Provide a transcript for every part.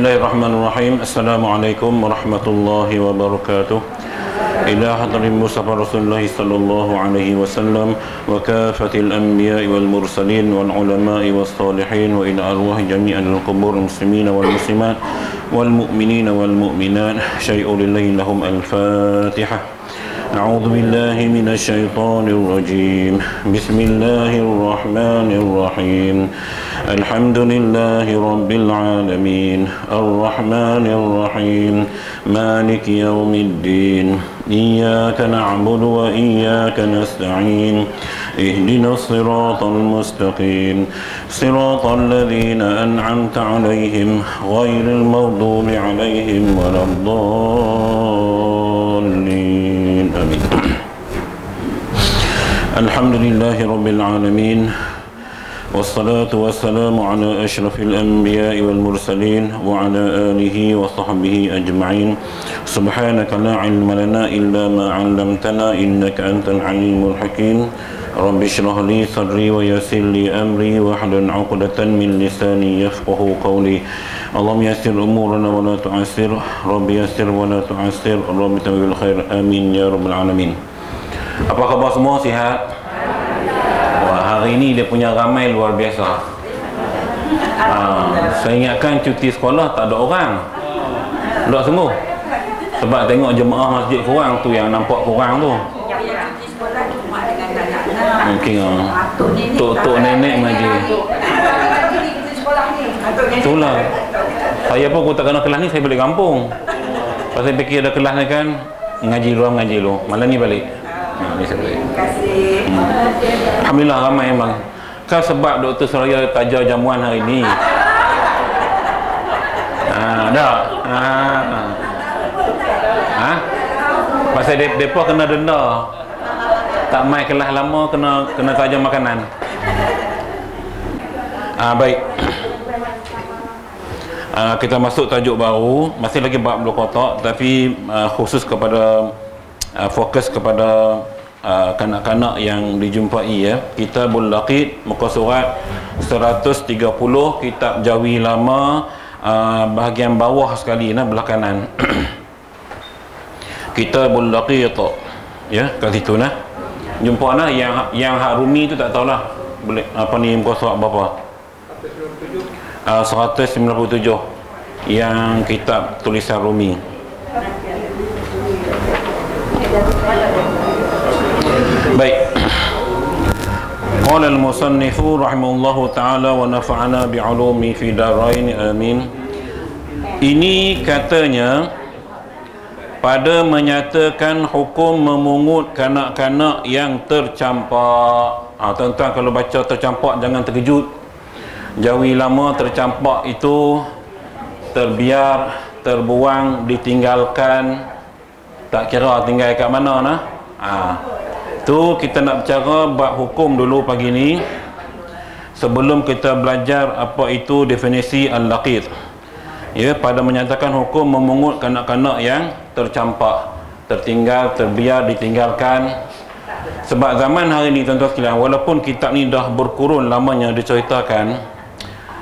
Bismillahirrahmanirrahim. Assalamualaikum warahmatullahi wabarakatuh. Ila hadrin Mustafa Rasulullah sallallahu alaihi wasallam wa kafatil anbiya'i wal mursalin wal ulama'i was salihin wa ila arwah jami'al qubur muslimin wal muslimat wal mu'minin wal mu'minat syai'u lillahi lahum al-Fatihah. أعوذ بالله من الشيطان الرجيم بسم الله الرحمن الرحيم الحمد لله رب العالمين الرحمن الرحيم مالك يوم الدين إياك نعبد وإياك نستعين اهدنا الصراط المستقيم صراط الذين أنعمت عليهم غير المغضوب عليهم ولا الضالين آمين. الحمد لله رب العالمين والصلاة والسلام على أشرف الأنبياء والمرسلين وعلى آله وصحبه أجمعين. سبحانك لا علم لنا إلا ما علمتنا إنك أنت العليم الحكيم. رب اشرح لي صدري ويسر لي أمري واحلل عقدة من لساني يفقهوا قولي. اللهم يسر أمورنا ولا تعسر رب يسر ولا تعسر رب تمم بالخير آمين يا رب العالمين. Apa khabar semua, sihat? Wah, hari ini dia punya ramai luar biasa. Saya ingatkan cuti sekolah tak ada orang. Tak semua. Sebab tengok jemaah masjid kurang tu, yang nampak kurang tu. Mungkin tok nenek mengaji. Itulah. Saya pun aku tak kena kelas ni, saya balik kampung. Pasal saya fikir ada kelas ni kan, ngaji lu. Malam ni balik. Terima kasih. Alhamdulillah ramai memang. Kan sebab Dr. Suraya tajar jamuan hari ni. Pasal depa kena denda. Tak mai kelas lama kena tajar makanan. Baik. Kita masuk tajuk baru, masih lagi bab Blue Kotak, tapi khusus kepada fokus kepada kanak-kanak yang dijumpai ya. Kitabul Laqit, muka surat 130, kitab Jawi lama, bahagian bawah sekali belah kanan. Kitabul Laqit ya, kat situ nah. Jumpa yang hak Rumi tu tak tahulah boleh apa ni muka surat berapa. 197 yang kitab tulisan Rumi. Baik. Qala al-musannifu rahimahullahu ta'ala wa nafa'ana bi'ulumi fi darain amin. Ini katanya pada menyatakan hukum memungut kanak-kanak yang tercampak. Tuan-tuan kalau baca tercampak jangan terkejut. Jawi lama tercampak itu terbiar, terbuang, ditinggalkan, tak kira tinggal kat mana nah. Tu kita nak bicara bab hukum dulu pagi ni sebelum kita belajar apa itu definisi al-laqit. Ya, pada menyatakan hukum memungut kanak-kanak yang tercampak, tertinggal, terbiar, ditinggalkan. Sebab zaman hari ni tuan-tuan sekalian, walaupun kitab ni dah berkurun lamanya diceritakan,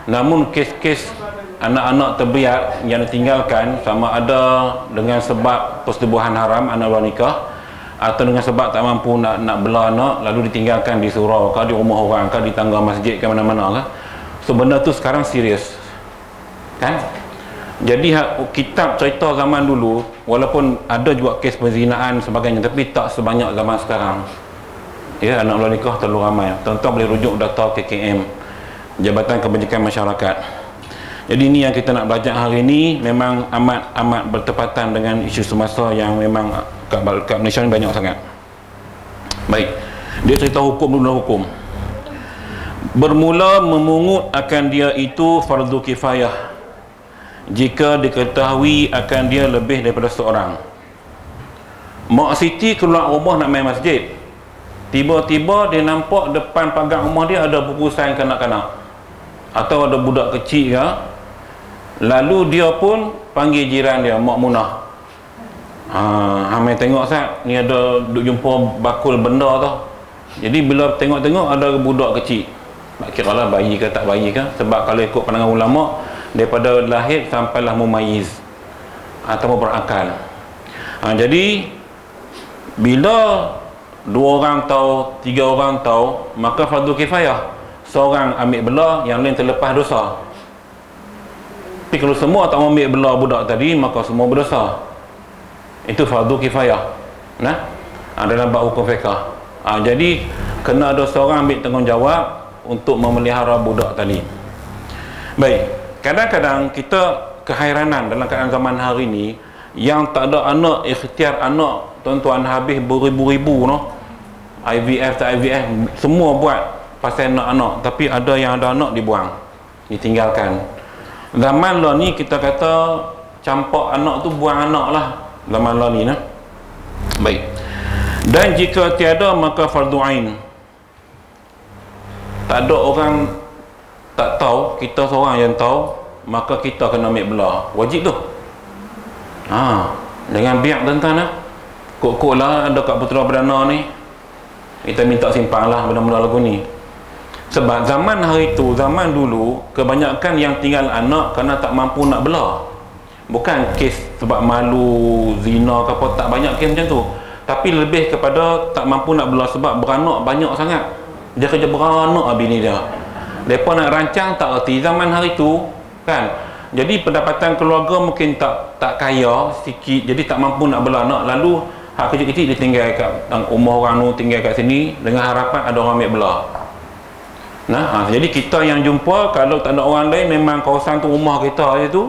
namun kes-kes anak-anak terbiar yang ditinggalkan, sama ada dengan sebab persetubuhan haram, anak luar nikah, atau dengan sebab tak mampu nak bela anak lalu ditinggalkan di surau ke di rumah orang ke di tangga masjid ke mana-mana ke. So benda tu sekarang serius kan. Jadi kitab cerita zaman dulu walaupun ada juga kes perzinaan sebagainya, tapi tak sebanyak zaman sekarang ya. Anak luar nikah terlalu ramai. Tuan-tuan boleh rujuk data KKM, Jabatan Kebajikan Masyarakat. Jadi ini yang kita nak belajar hari ini, memang amat bertepatan dengan isu semasa yang memang kat Malaysia ni banyak sangat. Baik, dia cerita hukum dulu. Hukum bermula memungut akan dia itu fardu kifayah jika diketahui akan dia lebih daripada seorang. Mak Siti keluar rumah nak main masjid, tiba-tiba dia nampak depan pagar rumah dia ada bungkusan kanak-kanak atau ada budak kecil ke. Lalu dia pun panggil jiran dia, Mak Munah. Hamai tengok Sat, ni ada duk jumpa bakul benda tu. Jadi bila tengok-tengok ada budak kecil, tak kira lah bayi ke tak bayi ke. Sebab kalau ikut pandangan ulama, daripada lahir sampailah mumayyiz atau berakal. Jadi bila 2 orang tahu, 3 orang tahu, maka fardu kifayah. Seorang ambil belah, yang lain terlepas dosa. Tapi kalau semua tak ambil belah budak tadi, maka semua berdosa. Itu fardu kifayah. Dalam bab hukum fiqh. Jadi kena ada seorang ambil tanggungjawab untuk memelihara budak tadi. Baik, kadang-kadang kita kehairanan dalam keadaan zaman hari ni, yang tak ada anak, ikhtiar anak, tuan-tuan, habis beribu-ribu IVF tak IVF, semua buat pasal nak anak, tapi ada yang ada anak dibuang, ditinggalkan. Zaman lah ni kita kata campak anak tu buang anak lah, zaman lah ni Baik. Dan jika tiada maka fardu ain. Tak ada orang tak tahu, kita seorang yang tahu, maka kita kena ambil belah. Wajib tu. Jangan biar tuan-tuan kok lah ada kat putera perdana ni, kita minta simpang lah benda-benda lagu ni. Sebab zaman hari tu, zaman dulu, kebanyakan yang tinggal anak kerana tak mampu nak belah. Bukan kes sebab malu, zina ke apa, tak banyak kes macam tu. Tapi lebih kepada tak mampu nak belah sebab beranak banyak sangat. Dia kerja beranak bini dia. Mereka nak rancang tak erti zaman hari tu, kan. Jadi pendapatan keluarga mungkin tak kaya sikit, jadi tak mampu nak belah anak. Lalu hak kecil-kecil dia tinggal kat umur orang tu, tinggal kat sini dengan harapan ada orang ambil belah. Jadi kita yang jumpa, kalau tak ada orang lain, memang kawasan tu rumah kita je tu,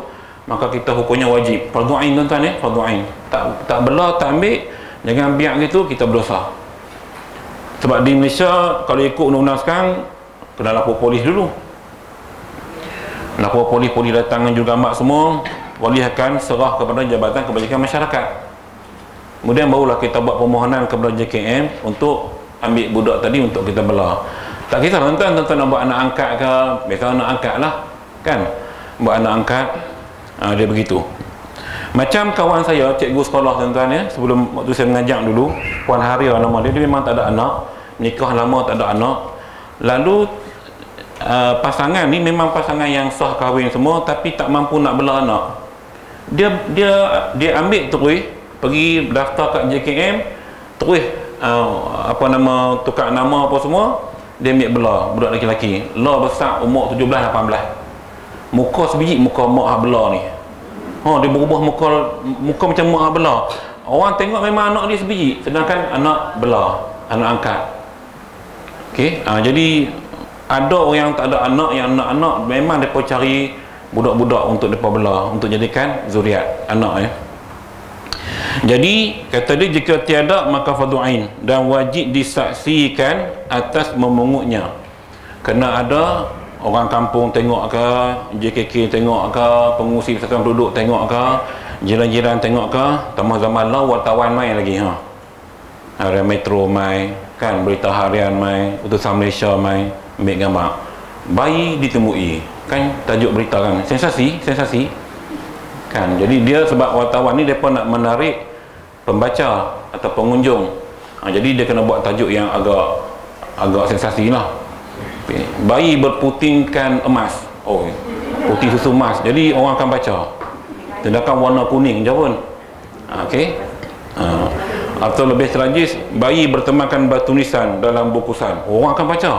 maka kita hukumnya wajib. Fardu ain tuan-tuan fardu ain. Tak belah, tak ambil, jangan biar gitu, kita berdosa. Sebab di Malaysia kalau ikut undang-undang sekarang kena lapor polis dulu. Lapor polis datang dengan jurugamak semua, polis akan serah kepada Jabatan Kebajikan Masyarakat. Kemudian barulah kita buat permohonan kepada JKM untuk ambil budak tadi untuk kita belah. Tak kisah tuan-tuan nak buat anak angkat ke, biasa anak angkat lah, kan, buat anak angkat. Dia begitu. Macam kawan saya, cikgu sekolah tuan-tuan sebelum waktu saya mengajar dulu, Puan Haria nama dia memang tak ada anak, nikah lama tak ada anak. Lalu pasangan ni memang pasangan yang sah kahwin semua, tapi tak mampu nak belah anak. Dia ambil terus, pergi daftar kat JKM, terus tukar nama apa semua, dia ambil belah budak lelaki-lelaki. Lah besar umur 17-18. Muka sebiji, muka mak belah ni. Dia berubah muka macam mak belah. Orang tengok memang anak dia sebiji, sedangkan anak belah, anak angkat. Okey, jadi ada orang yang tak ada anak, yang anak-anak memang depa cari budak-budak untuk depa belah, untuk jadikan zuriat anak Jadi kata dia, jika tiada maka fardu ain dan wajib disaksikan atas memungutnya. Kena ada orang kampung tengok ke, JKK tengok ke, pengurusi persatuan penduduk tengok ke, jiran-jiran tengok ke, tambah zaman lah wartawan main lagi Harian Metro main, kan, Berita Harian main, Utusan Malaysia main, ambil gambar bayi ditemui, kan, tajuk berita kan, sensasi kan. Jadi dia sebab wartawan ni depa nak menarik pembaca atau pengunjung, jadi dia kena buat tajuk yang agak sensasi lah. Bayi berputingkan emas, putih susu emas, jadi orang akan baca. Sedangkan warna kuning je pun. Atau lebih tragis, bayi bertemakan batu nisan dalam bukusan, orang akan baca.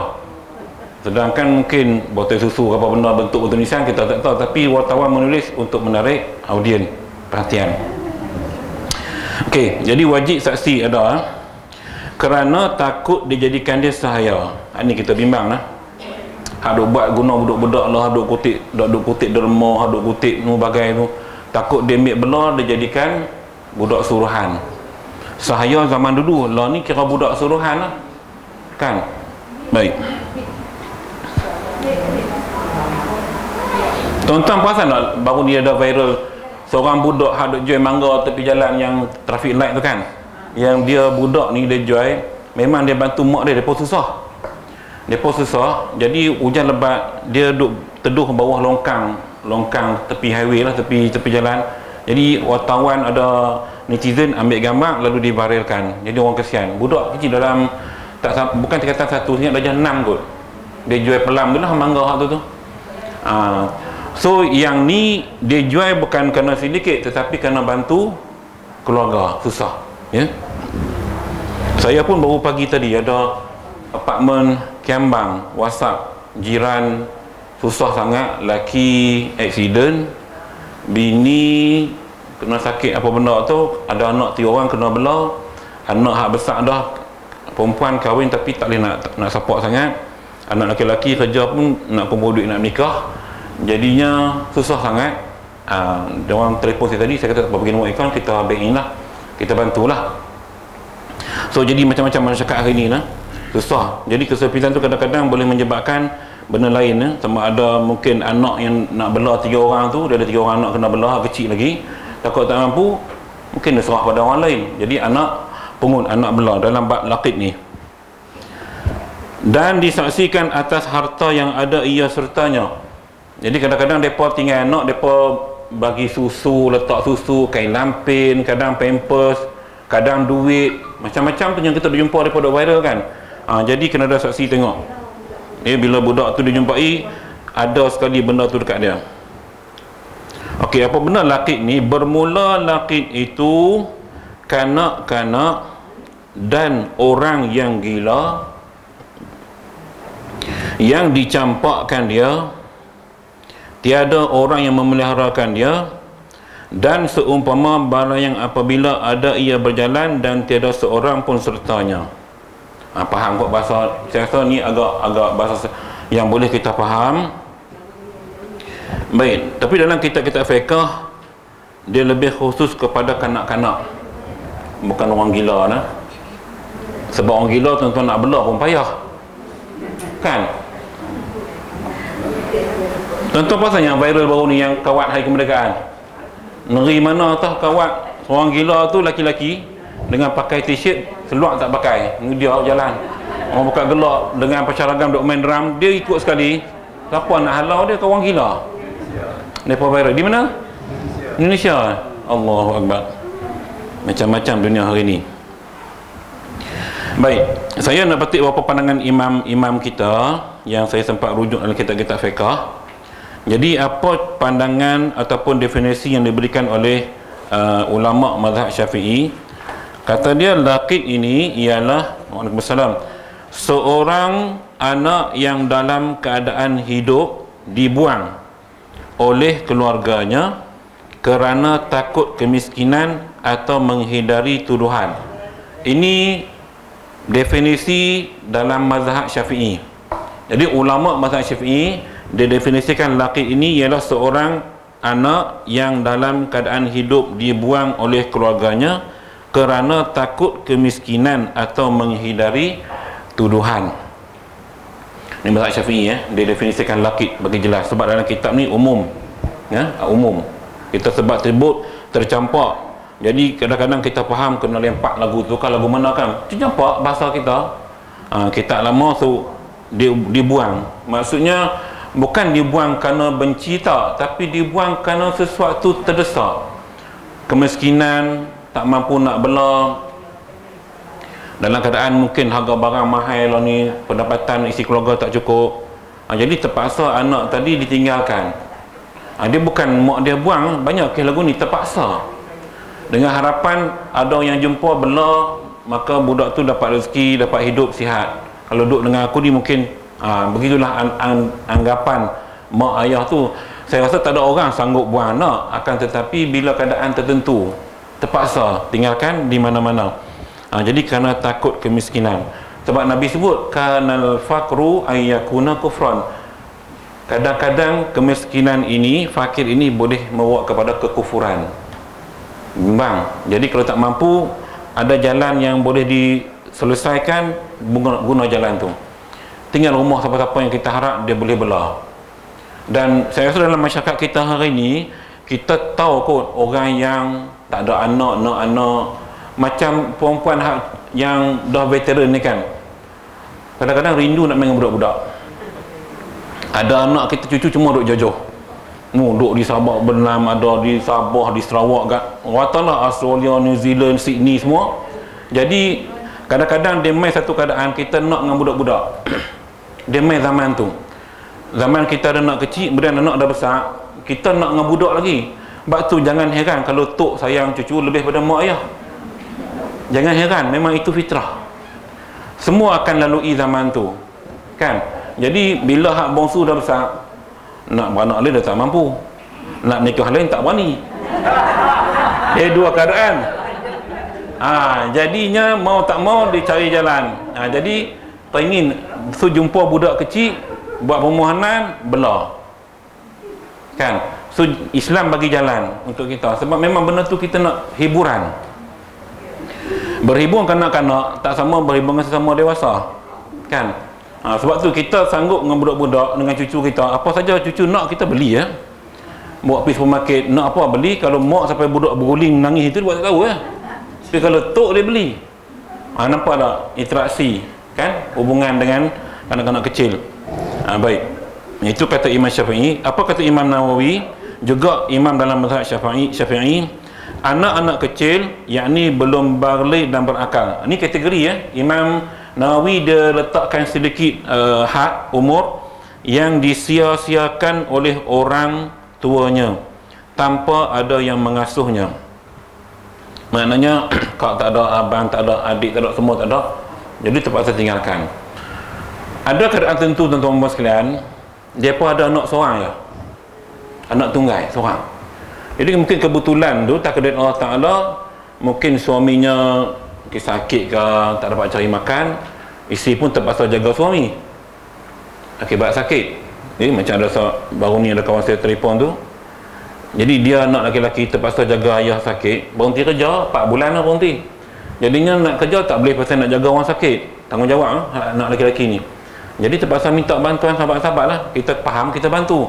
Sedangkan mungkin botol susu apa benda bentuk batu nisan kita tak tahu, tapi wartawan menulis untuk menarik audien perhatian. Jadi wajib saksi ada kerana takut dijadikan dia sahaya. Ini kita bimbang duk buat guna budak-budak lah, duk kutip derma, duk kutip bagai tu, takut dia ambil belah, dia jadikan budak suruhan. Sahaya zaman dulu lah ni kira budak suruhan lah, kan. Baik, tuan-tuan perasan tak baru ni ada viral seorang budak hadut jual mangga tepi jalan yang traffic light tu kan, yang dia budak ni dia jual, memang dia bantu mak dia, depa susah, jadi hujan lebat, dia duduk teduh bawah longkang tepi highway lah, tepi jalan. Jadi wartawan, ada netizen ambil gambar lalu diviralkan. Jadi orang kesian, budak kecil dalam bukan tingkatan 1, ingat darjah 6 kot, dia jual pelam tu lah mangga tu. So yang ni dia jual bukan kerana sedikit, tetapi kerana bantu keluarga susah, ya. Saya pun baru pagi tadi ada apartmen Kiambang, WhatsApp jiran susah sangat, laki accident, bini kena sakit apa benda tu, ada anak 3 orang kena belah, anak hak besar dah, perempuan kahwin tapi tak boleh nak support sangat, anak lelaki kerja pun nak kumpul duit nak nikah, jadinya susah sangat. Dia orang telefon saya tadi, saya kata apa bagi nombor akaun, kita bank in lah, kita bantulah. So jadi macam-macam masyarakat hari ni lah susah. Jadi kesepitan tu kadang-kadang boleh menyebabkan benda lain, sama ada mungkin anak yang nak belah 3 orang tu, dia ada 3 orang anak kena belah, kecil lagi, takut tak mampu, mungkin dia serah pada orang lain, jadi anak pungut, anak belah dalam bab laqid ni. Dan disaksikan atas harta yang ada ia sertanya. Jadi kadang-kadang mereka tinggal anak, mereka bagi susu, letak susu, kain lampin, kadang pampers, kadang duit, macam-macam tu yang kita jumpa daripada viral kan. Jadi kena ada saksi tengok. Bila budak tu dijumpai, ada sekali benda tu dekat dia. Okey, apa benda laqid ni? Bermula laqid itu kanak-kanak dan orang yang gila yang dicampakkan dia, tiada orang yang memeliharakan dia, dan seumpama barang yang apabila ada ia berjalan dan tiada seorang pun sertanya. Faham kot bahasa, saya rasa ni agak bahasa yang boleh kita faham. Baik, tapi dalam kitab-kitab fiqh dia lebih khusus kepada kanak-kanak, bukan orang gila nah. Sebab orang gila tuan-tuan nak belah pun payah kan. Tuan-tuan pasal yang viral baru ni, yang kawat hari kemerdekaan, negeri mana tah kawat orang gila tu laki-laki dengan pakai t-shirt, seluar tak pakai, dia jalan, orang buka gelak dengan pacaragam duk main drum, dia ikut sekali. Siapa nak halau dia? Kau orang gila. Mereka viral di mana? Indonesia. Allahu Akbar. Macam-macam dunia hari ni. Baik, saya nak petik beberapa pandangan imam-imam kita yang saya sempat rujuk dalam kitab-kitab fiqh. Jadi apa pandangan ataupun definisi yang diberikan oleh ulama mazhab Syafi'i? Kata dia laqid ini ialah, waalaikumsalam, seorang anak yang dalam keadaan hidup dibuang oleh keluarganya kerana takut kemiskinan atau menghindari tuduhan. Ini definisi dalam mazhab Syafi'i. Jadi ulama mazhab Syafi'i dia definisikan laqid ini ialah seorang anak yang dalam keadaan hidup dibuang oleh keluarganya kerana takut kemiskinan atau menghindari tuduhan. Ini mazhab Syafi'i ya, dia definisikan laqid bagi jelas, sebab dalam kitab ni umum ya, umum. Kita sebab tersebut tercampak. Jadi kadang-kadang kita faham kena lempak lagu tu, kan lagu mana kan tercampak bahasa kita. Kitab lama tu dibuang. Maksudnya bukan dibuang kerana benci tak, tapi dibuang kerana sesuatu terdesak. Kemiskinan, tak mampu nak bela, dalam keadaan mungkin harga barang mahal lah ni, pendapatan isi keluarga tak cukup. Jadi terpaksa anak tadi ditinggalkan. Dia bukan mak dia buang, banyak kes lagu ni terpaksa, dengan harapan ada yang jumpa bela, maka budak tu dapat rezeki, dapat hidup sihat. Kalau duduk dengan aku ni mungkin begitulah anggapan mak ayah tu. Saya rasa tak ada orang sanggup buang anak, akan tetapi bila keadaan tertentu terpaksa tinggalkan di mana-mana. Jadi kerana takut kemiskinan. Sebab Nabi sebut kanal faqru ayyakuna kufran. Kadang-kadang kemiskinan ini, fakir ini boleh membawa kepada kekufuran. Bimbang. Jadi kalau tak mampu, ada jalan yang boleh diselesaikan, guna jalan tu. Tinggal rumah siapa-siapa yang kita harap dia boleh belah. Dan saya rasa dalam masyarakat kita hari ni, kita tahu kot orang yang tak ada anak, nak anak, macam perempuan yang dah veteran ni kan, kadang-kadang rindu nak main dengan budak-budak. Ada anak kita cucu cuma duduk jauh, duduk di Sabah, Bernam, ada di Sabah, di Sarawak kat ratalah Australia, New Zealand, Sydney semua. Jadi kadang-kadang dia main satu keadaan kita nak dengan budak-budak. Dia main zaman tu, zaman kita ada anak kecil, kemudian anak dah besar, kita nak dengan budak lagi. Sebab tu jangan heran kalau tok sayang cucu lebih pada mak ayah. Jangan heran, memang itu fitrah. Semua akan lalui zaman tu, kan? Jadi bila hak bongsu dah besar, nak beranak lain dah tak mampu, nak nikah lain tak berani. Dua keadaan. Jadinya mau tak mau dia cari jalan. Jadi tak ingin jumpa budak kecil buat permohonan bela, kan? So Islam bagi jalan untuk kita, sebab memang benda tu kita nak hiburan. Berhibur kanak-kanak tak sama berhibur dengan sesama dewasa, kan? Sebab tu kita sanggup dengan budak-budak, dengan cucu kita, apa saja cucu nak kita beli, ya. Bawa pergi supermarket, nak apa beli. Kalau mak sampai budak berguling nangis itu dia buat tak tahu, ya. Tapi kalau tok dia beli, nampak tak interaksi, kan, hubungan dengan kanak-kanak kecil. Baik, itu kata Imam Syafi'i. Apa kata Imam Nawawi? Juga imam dalam mazhab Syafi'i, anak-anak kecil, yakni belum baligh dan berakal. Ini kategori, ya. Imam Nawawi dia letakkan sedikit had umur yang disia-siakan oleh orang tuanya tanpa ada yang mengasuhnya. Maknanya kalau tak ada abang, tak ada adik, tak ada semua, tak ada, jadi terpaksa tinggalkan. Ada keadaan tentu tuan-tuan sekalian, dia pun ada anak seorang, ya, anak tunggal seorang. Jadi mungkin kebetulan tu takdir Allah Ta'ala, mungkin suaminya sakit ke, tak dapat cari makan, isteri pun terpaksa jaga suami akibat sakit. Jadi macam ada baru ni ada kawan saya telefon tu, jadi dia anak lelaki-lelaki terpaksa jaga ayah sakit, berhenti kerja 4 bulan lah berhenti. Jadinya nak kerja tak boleh pasal nak jaga orang sakit, tanggungjawab anak lelaki ni. Jadi terpaksa minta bantuan sahabat-sahabat lah. Kita faham, kita bantu.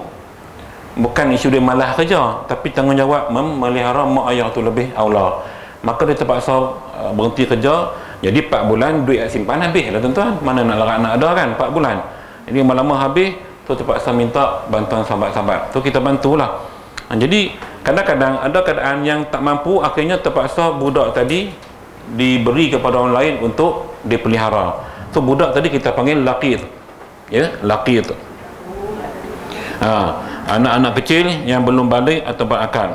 Bukan isu dia malah kerja, tapi tanggungjawab memelihara mak ayah tu lebih aula. Maka dia terpaksa berhenti kerja. Jadi 4 bulan duit simpan habis lah tuan-tuan. Mana nak larat nak ada, kan, 4 bulan. Jadi lama-lama habis, tu terpaksa minta bantuan sahabat-sahabat. Tu kita bantulah. Jadi kadang-kadang ada keadaan yang tak mampu, akhirnya terpaksa budak tadi diberi kepada orang lain untuk dipelihara. So budak tadi kita panggil laqit, ya, laqit. Anak-anak kecil yang belum balik atau berakal.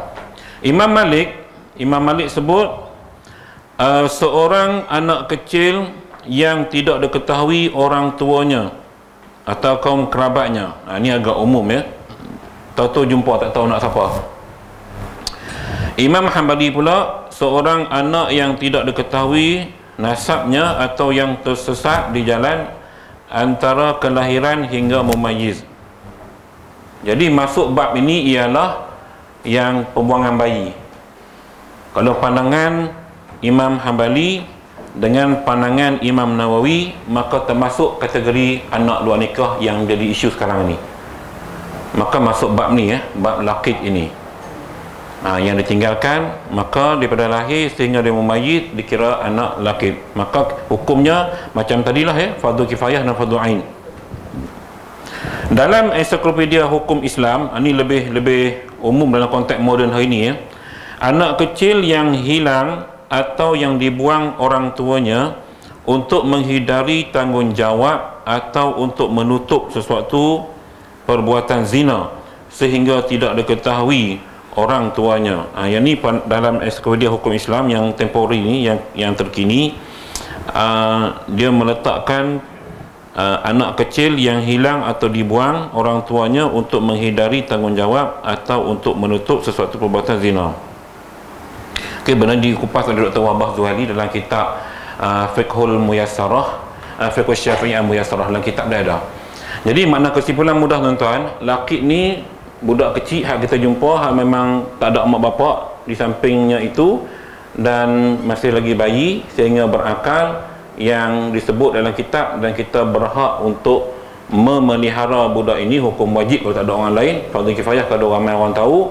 Imam Malik sebut seorang anak kecil yang tidak diketahui orang tuanya atau kaum kerabatnya. Ini agak umum, ya. Tahu-tahu jumpa tak tahu nak siapa. Imam Hanbali pula, seorang anak yang tidak diketahui nasabnya atau yang tersesat di jalan antara kelahiran hingga mumayyiz. Jadi masuk bab ini ialah yang pembuangan bayi. Kalau pandangan Imam Hanbali dengan pandangan Imam Nawawi, maka termasuk kategori anak luar nikah yang jadi isu sekarang ini. Maka masuk bab ni, ya, bab laqit ini. Yang ditinggalkan, maka daripada lahir sehingga dia mumayyiz dikira anak laqit. Maka hukumnya macam tadilah, ya, fardu kifayah dan fardu ain. Dalam ensiklopedia hukum Islam, ini lebih umum dalam konteks moden hari ini, ya. Anak kecil yang hilang atau yang dibuang orang tuanya untuk menghindari tanggungjawab atau untuk menutup sesuatu perbuatan zina sehingga tidak diketahui orang tuanya. Yang ni dalam ensiklopedia hukum Islam yang temporary ni, yang terkini, dia meletakkan anak kecil yang hilang atau dibuang orang tuanya untuk menghindari tanggungjawab atau untuk menutup sesuatu perbuatan zina. Okey, benar dikupas oleh Dr. Wahbah Zuhali dalam kitab Fiqhul Muyassarah, Fiqhul Syafi'iyah Muyassarah, dalam kitab dia ada. Jadi makna kesimpulan mudah tuan-tuan, laqit ni budak kecil hak kita jumpa, hak memang tak ada mak bapak di sampingnya itu dan masih lagi bayi sehingga berakal, yang disebut dalam kitab, dan kita berhak untuk memelihara budak ini. Hukum wajib kalau tak ada orang lain, fardu kifayah kalau ada ramai orang tahu.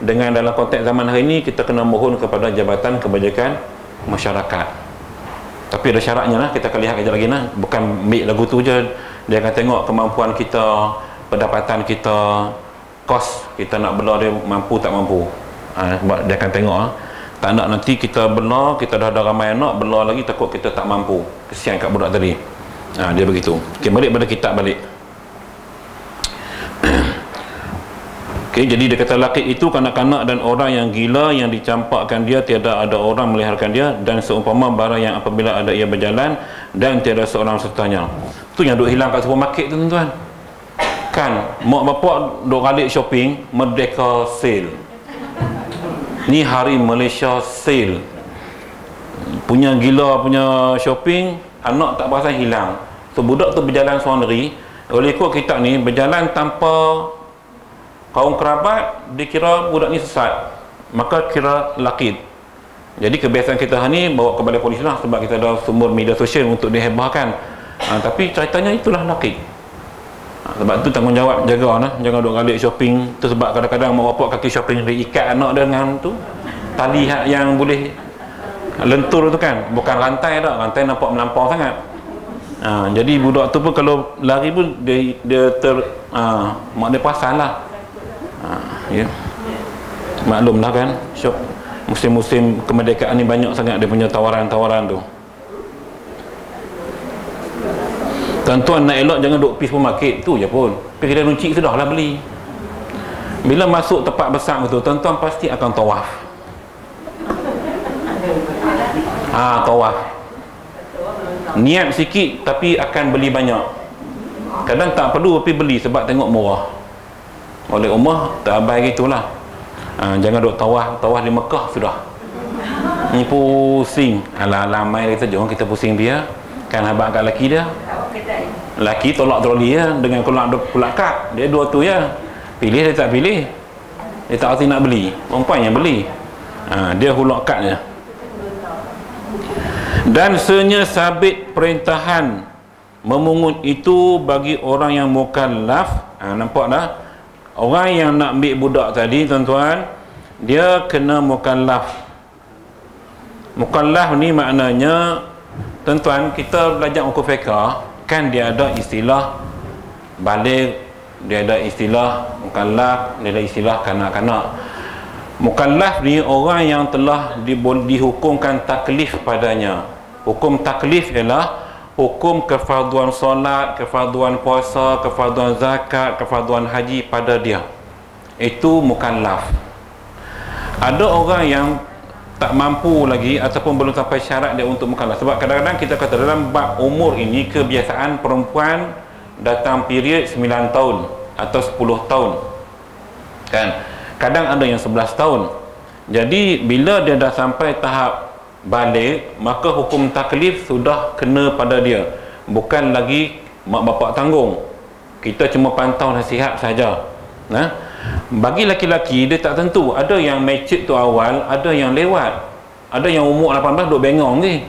Dengan dalam konteks zaman hari ini, kita kena mohon kepada Jabatan Kebajikan Masyarakat. Tapi ada syaratnya lah, kita akan lihat kejap lagi lah. Bukan ambil lagu tu je, dia akan tengok kemampuan kita, pendapatan kita, kos kita nak bela dia mampu tak mampu. Sebab dia akan tengok, tak nak nanti kita bela, kita dah ada ramai anak, bela lagi takut kita tak mampu, kesian kat budak tadi. Dia begitu. Okay, balik pada kitab balik. Okey, jadi dia kata laqid itu kanak-kanak dan orang yang gila yang dicampakkan dia, tiada ada orang meliharakan dia, dan seumpama barang yang apabila ada ia berjalan dan tiada seorang sertanya. Tu yang duk hilang kat supermarket tu tuan-tuan. Kan mak bapak duk balik shopping, Merdeka sale. Ni hari Malaysia sale. Punya gila punya shopping, anak tak perasan hilang. So budak tu berjalan seorang diri. Oleh ikut kita ni berjalan tanpa kaum kerabat, dikira budak ni sesat, maka kira laqid. Jadi kebiasaan kita ni bawa ke balai polis lah, sebab kita ada sumber media sosial untuk dihebahkan. Tapi ceritanya itulah laqid. Sebab tu tanggungjawab jaga lah, jangan duk galik shopping tu, sebab kadang-kadang mak bapak kaki shopping dia ikat anak dengan tu tali yang boleh lentur tu kan, bukan rantai dah, rantai nampak melampau sangat. Jadi budak tu pun kalau lari pun dia mak dia perasan lah. Ya. Maklumlah kan, musim-musim kemerdekaan ni banyak sangat dia punya tawaran-tawaran tu. Tuan-tuan nak elok jangan duk pergi supermarket tu je pun, pergi kedai runcit sudahlah beli. Bila masuk tempat besar tu, tuan-tuan pasti akan tawaf. Tawaf. Niat sikit tapi akan beli banyak. Kadang tak perlu tapi beli sebab tengok murah. Oleh Umar tak abai gitulah. Jangan duk tawaf di Mekah sudah. Ni pusing. Alah mai kita jom kita pusing dia. Kan abang kat laki dia. Laki tolak troli ya dengan kulak kad. Dia dua tu ya. Pilih dia tak pilih. Dia tak rasa nak beli. Perempuan yang beli. Dia hulak kad je. Dan senya sabit perintahan memungut itu bagi orang yang mukallaf. Nampak dah? Orang yang nak ambil budak tadi tuan-tuan, dia kena mukallaf. Mukallaf ni maknanya, tuan-tuan, kita belajar hukum fiqh kan dia ada istilah baligh, dia ada istilah mukallaf, dia ada istilah kanak-kanak. Mukallaf ni orang yang telah dihukumkan taklif padanya. Hukum taklif ialah hukum kefarduan solat, kefarduan puasa, kefarduan zakat, kefarduan haji pada dia. Itu mukallaf. Ada orang yang tak mampu lagi ataupun belum sampai syarat dia untuk mukallaf. Sebab kadang-kadang kita kata dalam bab umur ini, kebiasaan perempuan datang period 9 tahun atau 10 tahun. Kan? Kadang ada yang 11 tahun. Jadi bila dia dah sampai tahap balik, maka hukum taklif sudah kena pada dia, bukan lagi mak bapak tanggung. Kita cuma pantau nasihat saja. Bagi laki-laki dia tak tentu, ada yang mature tu awal, ada yang lewat, ada yang umur 18 duk bengong ni.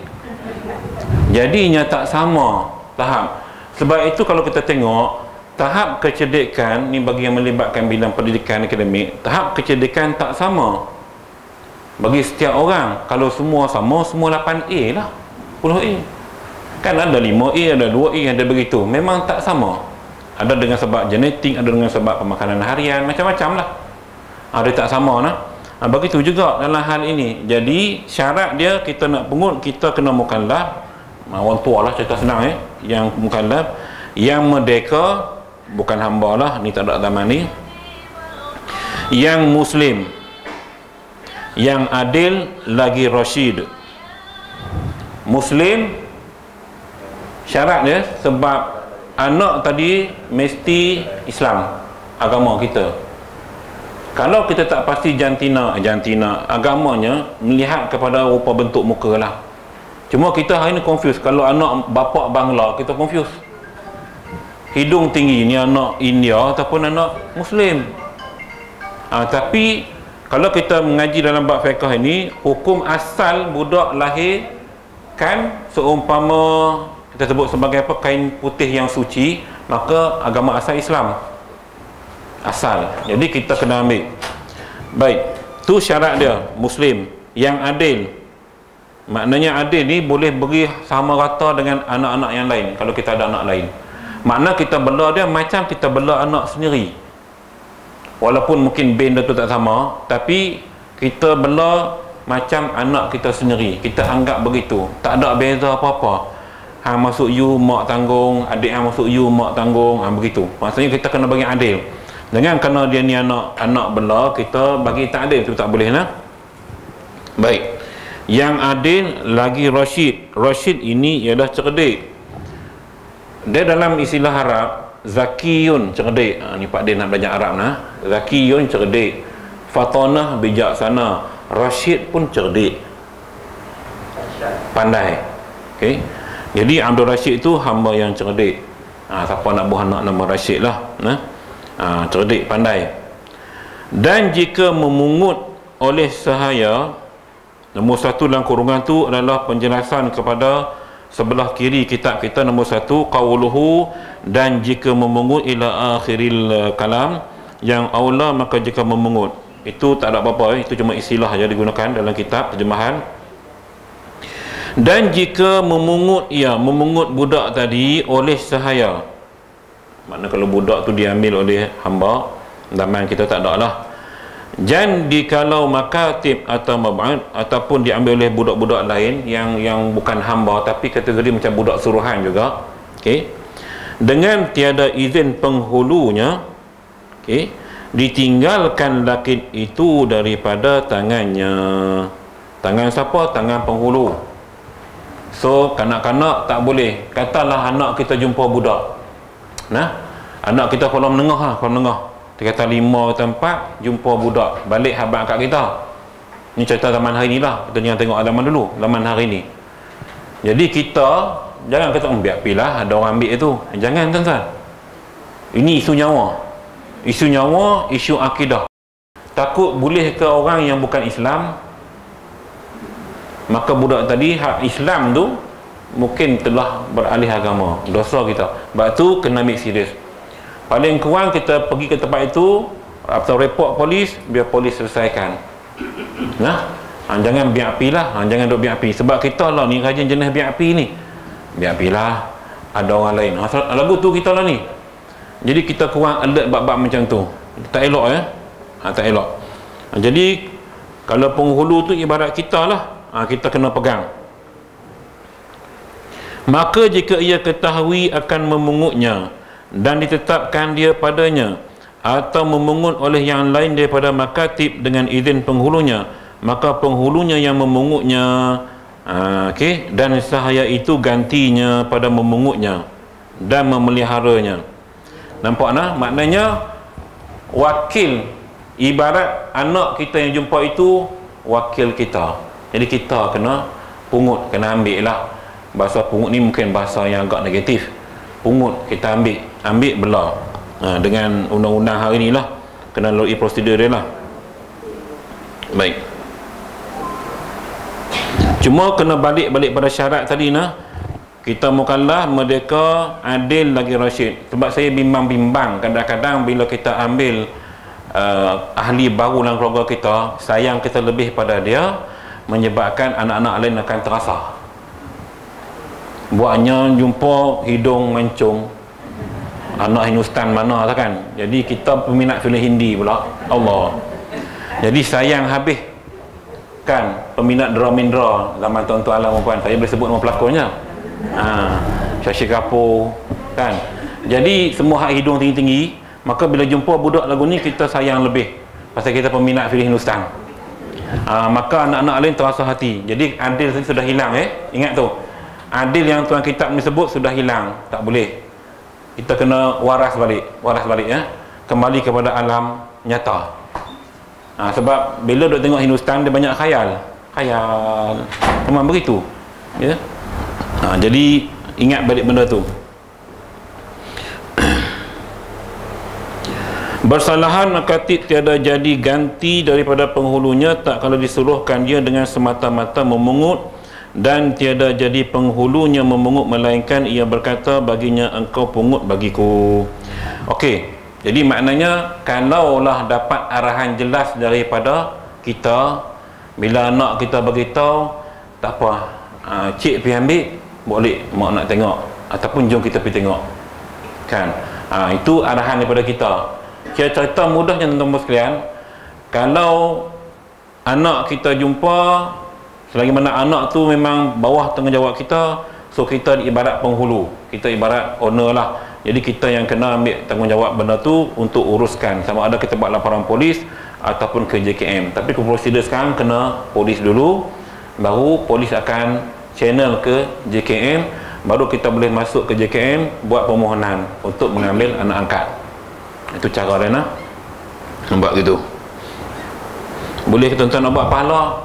Jadinya tak sama tahap. Sebab itu kalau kita tengok tahap kecerdikan ni, bagi yang melibatkan bidang pendidikan akademik, tahap kecerdikan tak sama bagi setiap orang. Kalau semua sama, semua 8A lah, 10A. Kan ada 5A, ada 2A, ada begitu. Memang tak sama. Ada dengan sebab genetik, ada dengan sebab pemakanan harian, macam-macam lah. Dia tak sama lah. Begitu juga dalam hal ini. Jadi syarat dia, kita nak pungut, kita kena mukallaf. Orang tua lah, cerita senang yang mukallaf, yang merdeka, bukan hamba lah, ni tak ada zaman ni, yang muslim, yang adil lagi rasyid. Muslim syarat dia, sebab anak tadi mesti Islam, agama kita. Kalau kita tak pasti jantina agamanya, melihat kepada rupa bentuk muka lah. Cuma kita hari ni confuse. Kalau anak bapak Bangla, kita confuse. Hidung tinggi ni anak India ataupun anak Muslim. Tapi kalau kita mengaji dalam bab fiqh ini, hukum asal budak lahir kan seumpama kita sebut sebagai apa, kain putih yang suci, maka agama asal Islam asal. Jadi kita kena ambil. Baik, tu syarat dia, muslim, yang adil. Maknanya adil ni boleh beri sama rata dengan anak-anak yang lain. Kalau kita ada anak lain, makna kita bela dia macam kita bela anak sendiri. Walaupun mungkin benda tu tak sama, tapi kita bela macam anak kita sendiri. Kita anggap begitu, tak ada beza apa-apa. Hang masuk you, mak tanggung. Adik hang masuk you, mak tanggung. Begitu. Maksudnya kita kena bagi adil. Dengan kerana dia ni anak bela, kita bagi tak adil, itu tak boleh nah. Baik. Yang adil lagi Rashid. Rashid ini ialah cerdik. Dia dalam istilah Arab Zakiyun, cerdik. Ni Pak Din nak belajar Arab nah. Zakiyun, cerdik. Fatonah, bijaksana. Rashid pun cerdik, pandai. Okey. Jadi Abdul Rashid itu hamba yang cerdik. Siapa nak buah anak nama Rashid lah nah. Cerdik, pandai. Dan jika memungut oleh sahaya, nombor 1 dalam kurungan tu adalah penjelasan kepada sebelah kiri kitab kita. Nombor 1, qauluhu, dan jika memungut ila akhiril kalam, yang aula maka jika memungut. Itu tak ada apa-apa, itu cuma istilah saja digunakan dalam kitab terjemahan. Dan jika memungut, memungut budak tadi oleh sahaya, makna kalau budak tu diambil oleh hamba, zaman kita tak ada lah. Dan dikalau makatib atau mab'ad, ataupun diambil oleh budak-budak lain yang bukan hamba tapi kategori macam budak suruhan juga, okey, dengan tiada izin penghulunya, okey, ditinggalkan laki itu daripada tangannya. Tangan siapa? Tangan penghulu. So kanak-kanak tak boleh. Katalah anak kita jumpa budak, nah, anak kita kolam menengah kolam menengah, dia kata 5 atau 4 jumpa budak, balik habaq kat kita. Ni cerita zaman hari ni lah, kita jangan tengok zaman dulu, zaman hari ni. Jadi kita jangan kata biar pilah ada orang ambil itu. Jangan tuan-tuan. Ini isu nyawa. Isu nyawa, isu akidah. Takut boleh ke orang yang bukan Islam, maka budak tadi hak Islam tu mungkin telah beralih agama. Dosa kita. Sebab tu kena ambil serius. Paling kurang kita pergi ke tempat itu atau report polis, biar polis selesaikan. Nah, jangan biar api lah. Jangan duk biar api. Sebab kita lah ni rajin jenis biar api ni. Biar api lah, ada orang lain. Lagu tu kita lah ni. Jadi kita kurang alert bab-bab macam tu. Tak elok ya. Tak elok. Jadi kalau penghulu tu ibarat kita lah. Kita kena pegang. Maka jika ia ketahui akan memungutnya dan ditetapkan dia padanya, atau memungut oleh yang lain daripada makatib dengan izin penghulunya, maka penghulunya yang memungutnya, okey, dan sahaya itu gantinya pada memungutnya dan memeliharanya. Nampak nah? Maknanya wakil, ibarat anak kita yang jumpa itu wakil kita. Jadi kita kena pungut, kena ambil lah. Bahasa pungut ni mungkin bahasa yang agak negatif. Pungut, kita ambil bela. Dengan undang-undang hari ni lah, kena lalui prosedur dia lah. Baik. Cuma kena balik pada syarat tadi nah. Kita mukallaf, merdeka, adil lagi Rashid. Sebab saya bimbang-bimbang kadang-kadang bila kita ambil ahli baru dalam keluarga kita, sayang kita lebih pada dia, menyebabkan anak-anak lain akan terasa. Buatnya jumpa hidung mancung, anak Hindustan mana lah kan. Jadi kita peminat filem Hindi pula, Allah. Jadi sayang habis kan peminat Dramindra zaman tuan-tuan alam puan. Saya boleh sebut nama pelakonnya, Shashi Kapoor kan. Jadi semua hak hidung tinggi-tinggi. Maka bila jumpa budak lagu ni kita sayang lebih, pasal kita peminat filem Hindustan. Maka anak-anak lain terasa hati. Jadi adil tadi sudah hilang. Ingat tu, adil yang tuan kitab ni sebut sudah hilang. Tak boleh. Kita kena waras balik ya. Kembali kepada alam nyata. Sebab bila duk tengok Hindustan dia banyak khayal. Memang begitu ya. Jadi ingat balik benda tu. Bersalahan makatib tiada jadi ganti daripada penghulunya, tak kalau disuruhkan dia dengan semata-mata memungut, dan tiada jadi penghulunya memungut, melainkan ia berkata baginya, engkau pungut bagiku. Okey, jadi maknanya kalaulah dapat arahan jelas daripada kita, bila anak kita beritahu, tak apa, cik pergi ambil, boleh mak nak tengok, ataupun jom kita pergi tengok kan. Itu arahan daripada kita. Cerita mudahnya tuan-tuan sekalian, kalau anak kita jumpa, selagi mana anak tu memang bawah tanggungjawab kita, So kita ibarat penghulu, kita ibarat owner lah. Jadi kita yang kena ambil tanggungjawab benda tu untuk uruskan, sama ada kita buat laporan polis ataupun ke JKM. Tapi prosedur sekarang kena polis dulu, baru polis akan channel ke JKM, baru kita boleh masuk ke JKM buat permohonan untuk mengambil anak angkat. Itu cara dia nak buat gitu. Boleh ke tuan-tuan nak buat pahala?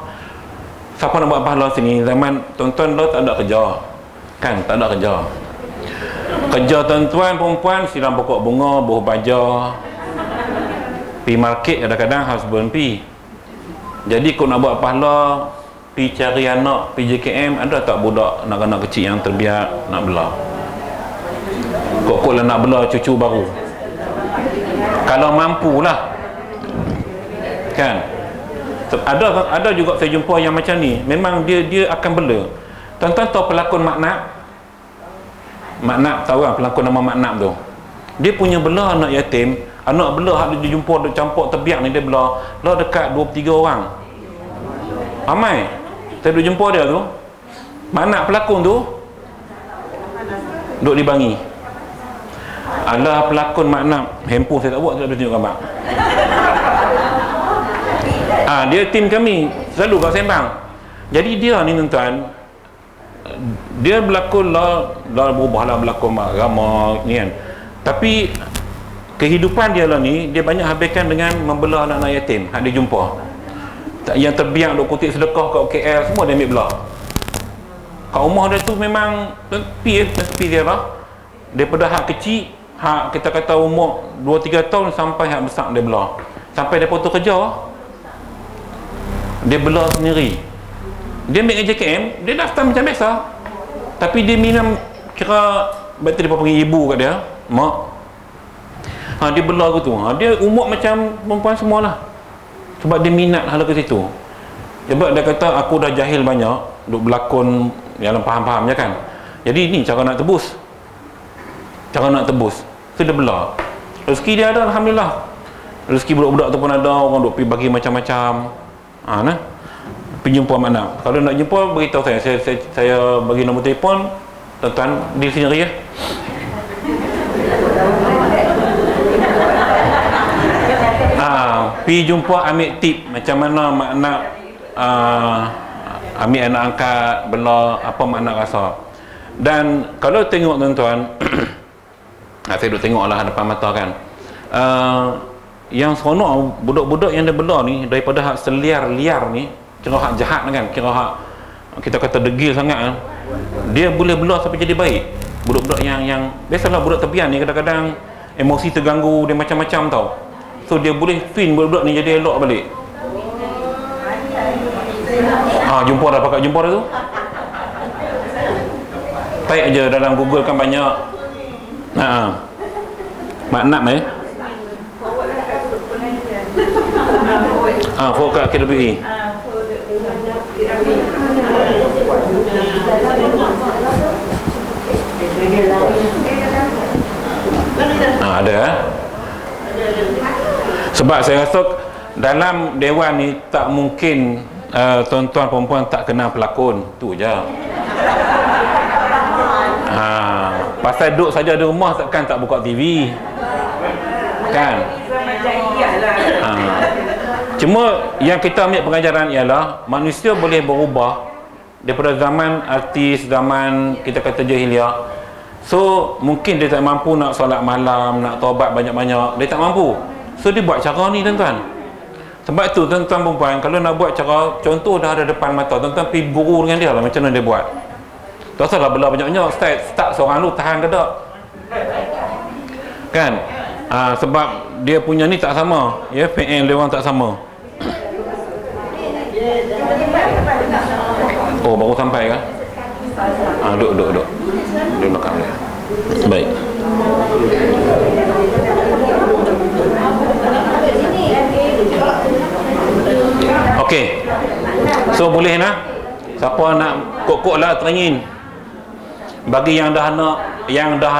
Siapa nak buat pahala sini? Zaman tuan-tuan dah tak ada kerja, kan? Tak ada kerja. Kerja tuan-tuan perempuan siram pokok bunga, buah baja, pi market kadang-kadang husband pi. Jadi kau nak buat pahala, pi cari anak, pi JKM, ada tak budak anak-anak kecil yang terbiak nak bela? Kok lah nak bela cucu baru. Kalau mampulah, kan? Ada juga saya jumpa yang macam ni, memang dia akan bela. Tuan-tuan tahu pelakon Maknab tahu kan pelakon nama Maknab tu? Dia punya bela anak yatim, anak bela hak dia jumpa dia campur terbiak ni, dia bela dekat 2-3 orang. Ramai. Saya duduk jumpa dia tu. Maknab pelakon tu duduk di Bangi. Alah pelakon Maknab, handphone saya tak buat, tak boleh tunjuk gambar. Dia tim kami, selalu kat Sembang. Jadi dia ni tuan-tuan, dia berlakon lah berubah lah, berlakon drama ni kan. Tapi kehidupan dia lah ni, dia banyak habiskan dengan membela anak-anak yatim hak dia jumpa. Yang terbiak duk kutip sedekah kat KL, semua dia ambil belah. Kat rumah dia tu memang tepi dia lah. Daripada hak kecil, hak kita kata umur 2-3 tahun sampai hak besar dia belah. Sampai dia putus kerja, dia belah sendiri. Dia ambil JKM, dia daftar macam biasa. Tapi dia minum, kira betul dia panggil ibu kat dia, mak. Dia belah ke tu. Dia umur macam perempuan semualah. Sebab dia minat hal ke situ. Sebab dia kata aku dah jahil banyak, duk berlakon yang faham-faham je kan. Jadi ni cara nak tebus. Cara nak tebus. So dia belah. Rezeki dia ada, alhamdulillah. Rezeki budak-budak tu pun ada, orang duk pergi bagi macam-macam. Nah. Pergi jumpa mana? Kalau nak jumpa, beritahu saya bagi nombor telefon, tuan-tuan di sini ya. Pergi jumpa ambil tip macam mana makna ambil anak angkat, bela, apa makna rasa. Dan kalau tengok tuan-tuan, saya duk tengok lah depan mata kan, yang seronok budak-budak yang dia bela ni, daripada hak seliar liar ni, kira hak jahat kan, kira hak kita kata degil sangat, dia boleh bela sampai jadi baik. Budak-budak yang biasalah budak tepian ni kadang-kadang emosi terganggu, dia macam-macam tau. So dia boleh fin budak-budak ni jadi elok balik. Jumpa dah, pakat jumpa dah tu. Type aja dalam Google kan banyak. Maknab forward kat KWE. Ada. Sebab saya rasa dalam dewan ni tak mungkin tuan-tuan perempuan tak kenal pelakon tu je. Pasal duduk saja di rumah takkan tak buka TV kan. Cuma yang kita ambil pengajaran ialah manusia boleh berubah daripada zaman artis, zaman kita kata jahiliah. So mungkin dia tak mampu nak solat malam, nak taubat banyak-banyak, dia tak mampu. So dia buat cara ni tuan-tuan. Sebab tu tuan-tuan perempuan kalau nak buat cara, contoh dah ada depan mata, tuan-tuan pergi guru dengan dia lah macam mana dia buat. Tak usahlah bela banyak-banyak, start seorang tu tahan ke tak kan. Sebab dia punya ni tak sama ya, PN dia orang tak sama. Oh baru sampai kah? Duduk di belakang dia. Baik. Okey. So boleh nak? Siapa nak kok-kok lah teringin. Bagi yang dah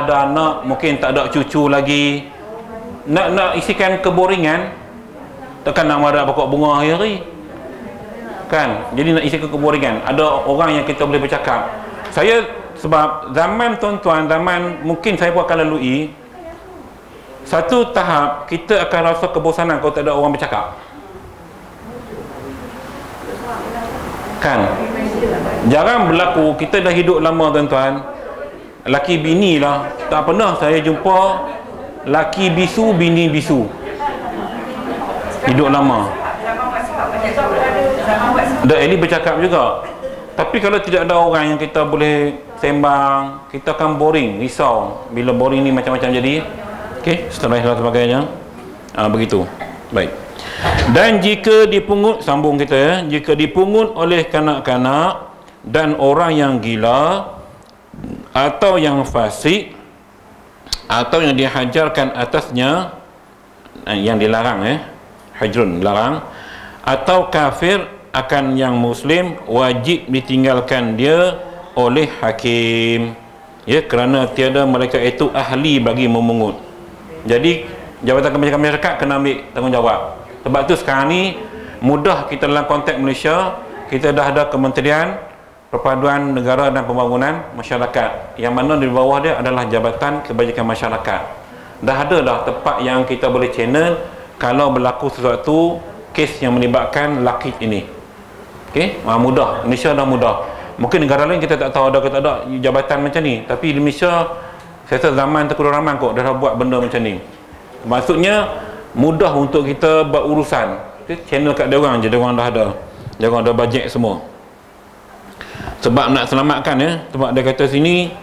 ada anak, mungkin tak ada cucu lagi, nak isikan keboringan, takkan nak marah pokok bunga hari-hari kan. Jadi nak isikan keboringan, ada orang yang kita boleh bercakap. Saya Sebab zaman tuan-tuan, zaman mungkin saya pun akan lalui satu tahap, kita akan rasa kebosanan kalau tak ada orang bercakap. Kan? Jarang berlaku, kita dah hidup lama tuan-tuan, laki bini lah, tak pernah saya jumpa laki bisu, bini bisu. Hidup lama. Dah Eli bercakap juga. Tapi kalau tidak ada orang yang kita boleh sembang, kita akan boring, risau. Bila boring ni macam-macam jadi. Okey, seterusnya dan sebagainya. Begitu. Baik. Dan jika dipungut, sambung kita ya, jika dipungut oleh kanak-kanak dan orang yang gila atau yang fasik atau yang dihajarkan atasnya, yang dilarang hajrun, larang, atau kafir akan yang muslim, wajib ditinggalkan dia oleh hakim, ya, kerana tiada mereka itu ahli bagi memungut. Jadi Jabatan Kebajikan Masyarakat kena ambil tanggungjawab. Sebab tu sekarang ni mudah kita dalam konteks Malaysia, kita dah ada Kementerian Perpaduan Negara dan Pembangunan Masyarakat, yang mana di bawah dia adalah Jabatan Kebajikan Masyarakat. Dah ada dah tempat yang kita boleh channel kalau berlaku sesuatu kes yang melibatkan lelaki ini. Okey, mudah. Malaysia dah mudah. Mungkin negara lain kita tak tahu ada ke tak ada jabatan macam ni, tapi di Malaysia saya rasa zaman Tengku Rahman kot dah buat benda macam ni. Maksudnya mudah untuk kita berurusan. Channel kat dia orang je, dia orang dah ada. Dia orang ada bajet semua. Sebab nak selamatkan sebab dia kata sini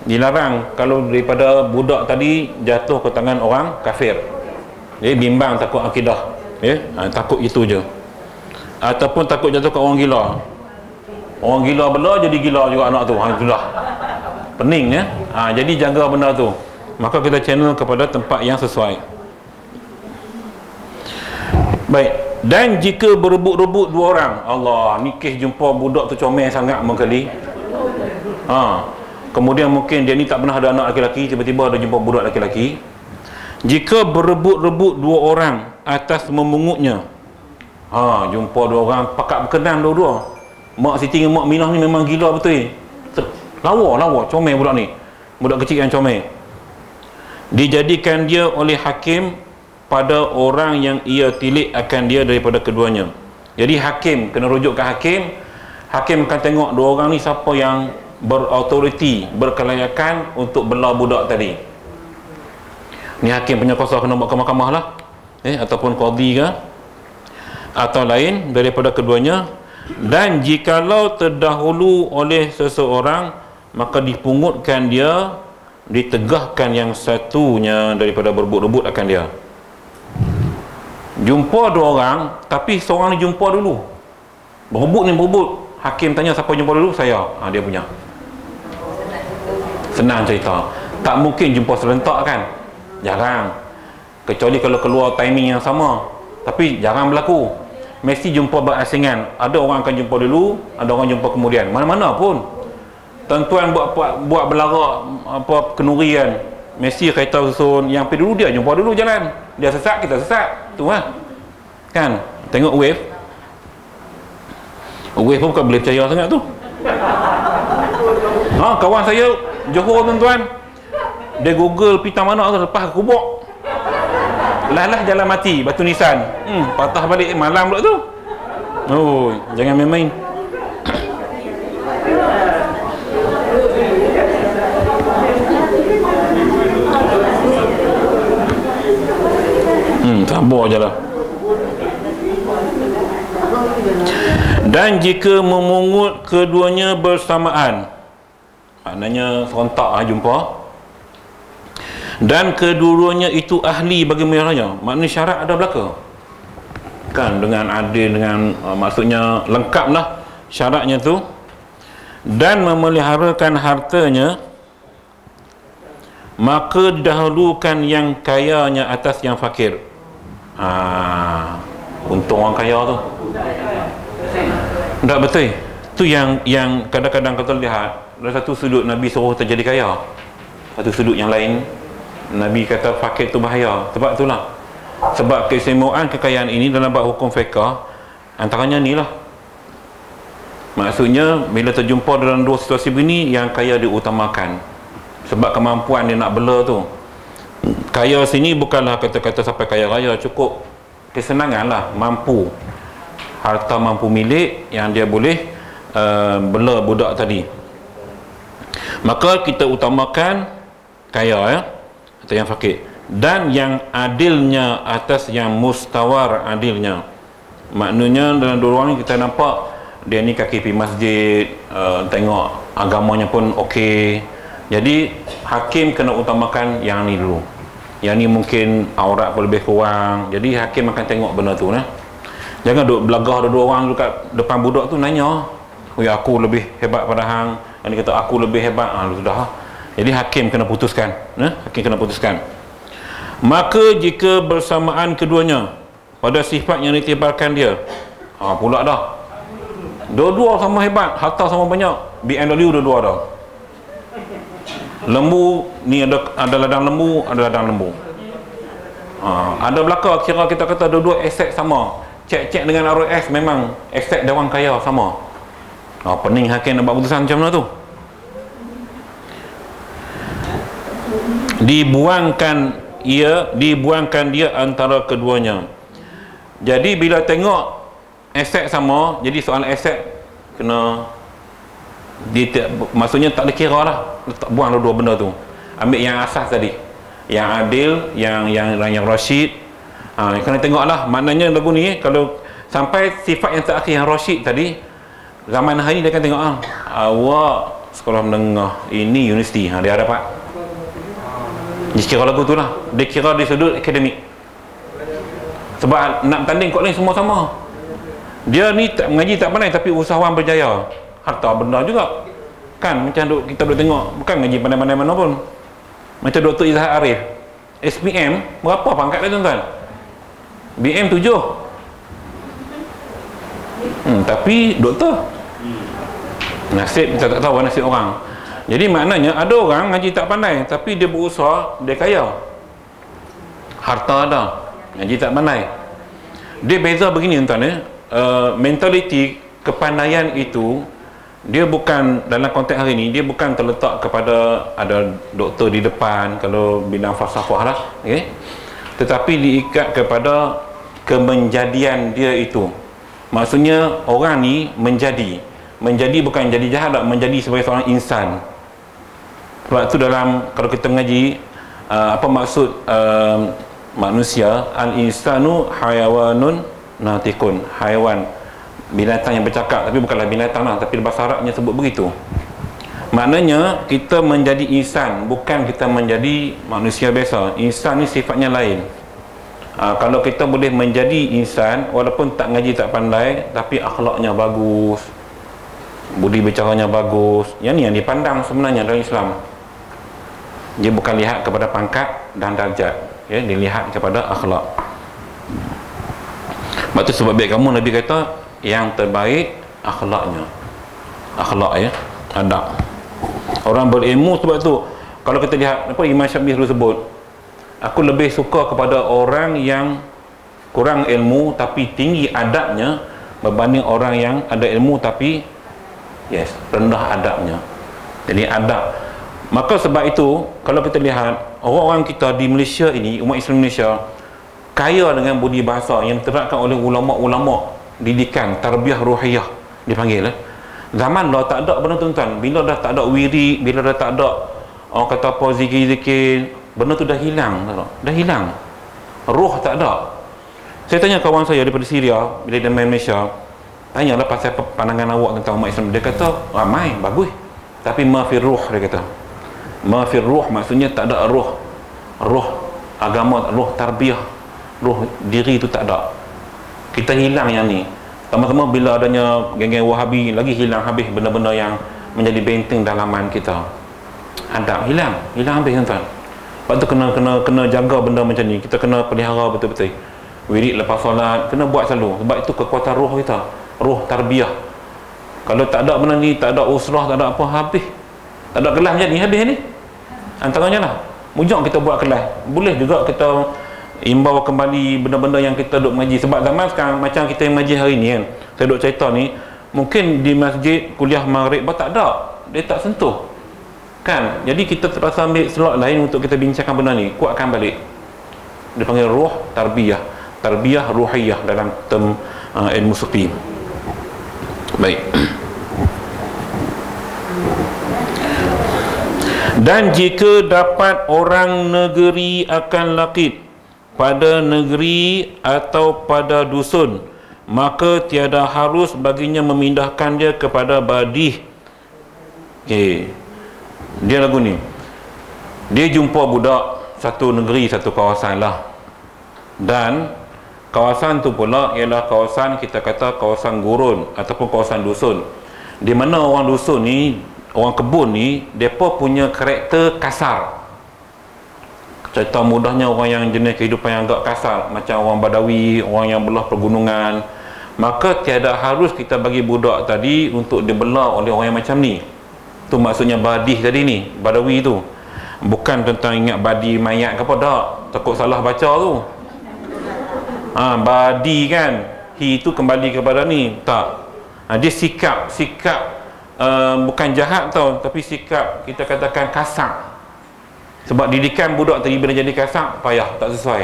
dilarang kalau daripada budak tadi jatuh ke tangan orang kafir. Dia bimbang takut akidah, takut itu je. Ataupun takut jatuh ke orang gila. Orang gila bela jadi gila juga anak tu. Itulah pening jadi jaga benda tu. Maka kita channel kepada tempat yang sesuai. Baik. Dan jika berebut-rebut dua orang, Allah, ni kes jumpa budak tu comel sangat mengkali. Kemudian mungkin dia ni tak pernah ada anak lelaki, tiba-tiba ada jumpa budak lelaki. Jika berebut-rebut dua orang atas memungutnya, jumpa dua orang pakat berkenan dua-dua. Mak Siti dengan Mak Minah ni memang gila betul. Lawa, comel budak ni. Budak kecil yang comel. Dijadikan dia oleh hakim pada orang yang ia tilik akan dia daripada keduanya. Jadi hakim kena rujuk ke hakim. Hakim akan tengok dua orang ni siapa yang berautoriti, berkelayakan untuk bela budak tadi. Ni hakim punya kuasa kena buat ke mahkamah lah, ataupun qadi ke atau lain daripada keduanya. Dan jikalau terdahulu oleh seseorang, maka dipungutkan dia, ditegahkan yang satunya daripada berebut-rebut akan dia. Jumpa dua orang, tapi seorang ni jumpa dulu. Berebut. Hakim tanya siapa jumpa dulu? Saya. Dia punya. Senang cerita. Tak mungkin jumpa serentak kan? Jarang. Kecuali kalau keluar timing yang sama. Tapi jarang berlaku. Mesti jumpa berasingan. Ada orang akan jumpa dulu, ada orang jumpa kemudian. Mana-mana pun. Tuan-tuan buat belara apa kenuri kan, mesti kereta susun yang pergi dulu, dia jumpa dulu jalan. Dia sesat, kita sesat. Tu kan. Tengok wave pun bukan boleh percaya sangat tu. Kawan saya Johor tuan-tuan, dia Google pita mana tu, lepas ke Kubok, lah jalan mati Batu Nisan, patah balik malam pula tu. Jangan main-main. Sabar je lah. Dan jika memungut keduanya bersamaan, maknanya serentak jumpa, dan kedua-duanya itu ahli bagi memelihara, maknanya syarat ada belaka kan, dengan adil, dengan maksudnya lengkap lah syaratnya tu, dan memeliharakan hartanya, maka didahulukan yang kayanya atas yang fakir. Untung orang kaya tu. Tak betul. Tu yang kadang-kadang kita lihat, dari satu sudut Nabi suruh kita jadi kaya, satu sudut yang lain Nabi kata fakir tu bahaya. Sebab itulah, sebab keistimewaan kekayaan ini dalam bab hukum fiqh, antaranya ni lah, Maksudnya bila terjumpa dalam dua situasi begini, yang kaya diutamakan sebab kemampuan dia nak bela tu. Kaya sini bukanlah kata-kata sampai kaya raya, cukup kesenangan lah, mampu, harta mampu milik yang dia boleh bela budak tadi. Maka kita utamakan kaya atau yang fakir, dan yang adilnya atas yang mustawar adilnya. Maknanya dalam dua orang ni kita nampak dia ni kaki pergi masjid, tengok agamanya pun okey. Jadi hakim kena utamakan yang ni dulu. Yang ni mungkin aurat pun lebih kurang, jadi hakim akan tengok benda tu nah. Jangan duduk belagah dua orang dekat depan budak tu nanya, "Oi, aku lebih hebat pada hang." Dia kata aku lebih hebat. Sudah. Jadi hakim kena putuskan, hakim kena putuskan. Maka jika bersamaan keduanya pada sifat yang ditibarkan dia, pula dah dua-dua sama hebat, harta sama banyak, BMW dua-dua dah. Lembu ni ada ladang lembu, ada ladang lembu. Ada belaka kira kita kata dua-dua aset sama. Cek dengan ROS memang aset dia orang kaya sama. Pening hakim nak buat putusan macam mana tu? Dibuangkan dia antara keduanya. Jadi bila tengok aset sama, jadi soal aset kena maksudnya tak dikira lah, buang dua benda tu, ambil yang asas tadi, yang adil, yang rasyid. Kena tengok lah. Maknanya lagu ni kalau sampai sifat yang terakhir yang rasyid tadi, zaman hari ni dia akan tengok awak sekolah menengah ini universiti, dia dapat. Dia kira lagu tu lah, dia kira di sudut akademik. Sebab nak bertanding kot lain semua sama. Dia ni tak mengaji tak pandai tapi usahawan berjaya, harta benda juga kan. Macam kita duk tengok, bukan mengaji pandai-pandai mana pun, macam Dr. Izzah Arif SPM, berapa pangkat dia tuan-tuan? BM 7, tapi doktor. Nasib kita tak tahu nasib orang. Jadi maknanya ada orang ngaji tak pandai tapi dia berusaha, dia kaya, harta ada, ngaji tak pandai. Dia beza begini tuan-tuan, mentaliti kepandaian itu dia bukan dalam konteks hari ni, dia bukan terletak kepada ada doktor di depan kalau bidang falsafah lah, tetapi diikat kepada kemenjadian dia itu. Maksudnya orang ni menjadi bukan jadi jahat, menjadi sebagai seorang insan. Sebab tu dalam kalau kita mengaji apa maksud manusia, al-insanu hayawanun natikun, haiwan, binatang yang bercakap, tapi bukanlah binatang lah, tapi bahasa Arabnya sebut begitu. Maknanya kita menjadi insan, bukan kita menjadi manusia biasa. Insan ni sifatnya lain. Kalau kita boleh menjadi insan walaupun tak ngaji tak pandai tapi akhlaknya bagus, budi bicaranya bagus, yang ni yang dipandang sebenarnya dalam Islam. Dia bukan lihat kepada pangkat dan darjat, dilihat kepada akhlak. Sebab tu sebab baik kamu Nabi kata yang terbaik akhlaknya, akhlak adab. Orang berilmu, sebab tu kalau kita lihat apa Imam Syafi'i dulu sebut, aku lebih suka kepada orang yang kurang ilmu tapi tinggi adabnya berbanding orang yang ada ilmu tapi rendah adabnya. Jadi adab. Maka sebab itu kalau kita lihat orang-orang kita di Malaysia ini, umat Islam Malaysia kaya dengan budi bahasa yang diterapkan oleh ulama-ulama didikan tarbiyah ruhiyah dipanggil. Zaman dah tak ada benda tuan-tuan. Bila dah tak ada wirid, bila dah tak ada orang kata apa zikir-zikir, benda tu dah hilang. Dah hilang, ruh tak ada. Saya tanya kawan saya daripada Syria bila dia main Malaysia, tanyalah pasal pandangan awak tentang umat Islam. Dia kata ramai, bagus, tapi mafir ruh. Dia kata mafir ruh maksudnya tak ada ruh agama, ruh tarbiyah, ruh diri tu tak ada. Kita hilang yang ni. Sama-sama bila adanya geng-geng Wahabi, lagi hilang habis benda-benda yang menjadi benteng dalaman kita. Adab hilang habis tuan-tuan. Sebab tu kena jaga benda macam ni. Kita kena pelihara betul-betul. Wirid lepas solat kena buat selalu. Sebab itu kekuatan roh kita, roh tarbiyah. Kalau tak ada benda ni, tak ada usrah, tak ada apa, habis. Tak ada kelas macam ni, habis ni. Antaranya lah, mujang kita buat kelas. Boleh juga kita imbau kembali benda-benda yang kita duk mengaji. Sebab zaman sekarang macam kita yang mengaji hari ni kan, saya duk cerita ni, mungkin di masjid kuliah maghrib tak ada, dia tak sentuh kan. Jadi kita terpaksa ambil slot lain untuk kita bincangkan benda ni, kuatkan balik. Dia panggil ruh tarbiyah, tarbiyah ruhiyah dalam term ilmu fiqh. Baik. Dan jika dapat orang negeri akan lakit pada negeri atau pada dusun, maka tiada harus baginya memindahkan dia kepada badih. Okay. Dia lagu ni, dia jumpa budak satu negeri, satu kawasan lah, dan kawasan tu pula ialah kawasan, kita kata kawasan gurun ataupun kawasan dusun, di mana orang dusun ni, orang kebun ni, mereka punya karakter kasar. Cerita mudahnya, orang yang jenis kehidupan yang agak kasar, macam orang Badawi, orang yang belah pergunungan, maka tiada harus kita bagi budak tadi untuk dibelah oleh orang yang macam ni. Tu maksudnya badih tadi ni, Badawi tu. Bukan tentang ingat badi mayat ke apa, tak, takut salah baca tu. Badi kan, hi tu kembali kepada ni, tak. Dia sikap bukan jahat tau, tapi sikap kita katakan kasar. Sebab didikan budak tadi bila jadi kasar, payah, tak sesuai.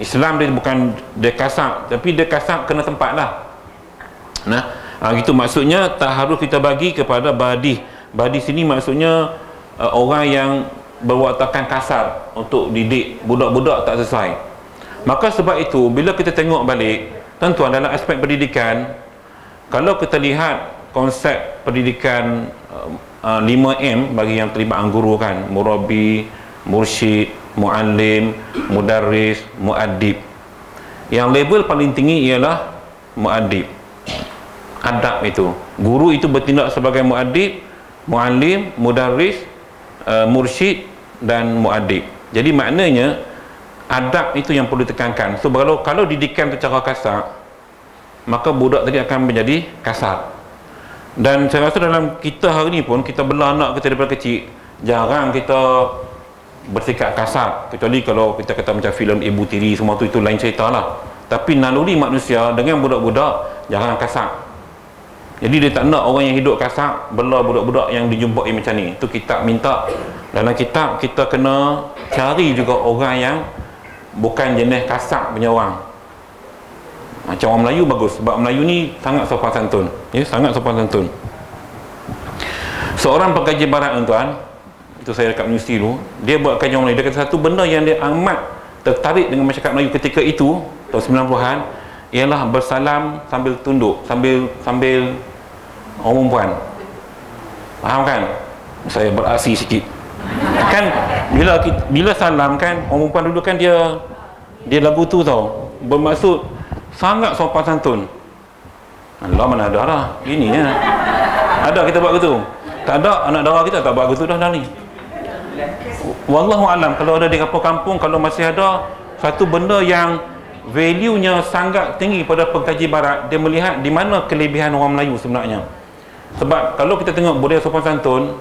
Islam dia bukan dia kasar, tapi dia kasar kena tempat lah. Gitu maksudnya, tak harus kita bagi kepada badih. Badih sini maksudnya orang yang berwatakkan kasar untuk didik budak-budak tak sesuai. Maka sebab itu, bila kita tengok balik, tentuan dalam aspek pendidikan, kalau kita lihat konsep pendidikan 5M bagi yang terlibat guru kan, murabi, mursyid, muallim, mudarris, muaddib. Yang level paling tinggi ialah muaddib. Adab itu, guru itu bertindak sebagai muaddib, muallim, mudarris, mursyid dan muaddib. Jadi maknanya adab itu yang perlu ditekankan. So kalau didikan secara kasar, maka budak tadi akan menjadi kasar. Dan saya rasa dalam kita hari ni pun, kita bela anak kita daripada kecil, jarang kita bersikap kasar, kecuali kalau kita kata macam filem Ibu Tiri semua tu, itu lain cerita lah. Tapi naluri manusia dengan budak-budak jarang kasar. Jadi dia tak nak orang yang hidup kasar bela budak-budak yang dijumpai macam ni. Itu kitab minta, dalam kitab kita kena cari juga orang yang bukan jenis kasar punya orang. Macam orang Melayu bagus, sebab Melayu ni sangat sopan santun, ya, sangat sopan santun. Seorang pengkaji barat tuan, itu saya dekat universiti dulu, dia buat kajian Melayu. Dia kata satu benda yang dia amat tertarik dengan masyarakat Melayu ketika itu, tahun 90-an, ialah bersalam sambil tunduk, sambil orang perempuan. Faham kan? Saya beraksi sikit. Kan bila salam kan, orang perempuan dulu kan dia lagu tu tau, bermaksud sangat sopan santun. Allah, mana ada lah gini ya. Ada kita buat gitu? Tak ada, anak dara kita tak buat gitu dah ni. Wallahu alam, kalau ada di kampung-kampung, kalau masih ada satu benda yang value-nya sangat tinggi pada pengkaji barat, dia melihat di mana kelebihan orang Melayu sebenarnya. Sebab kalau kita tengok budaya sopan santun,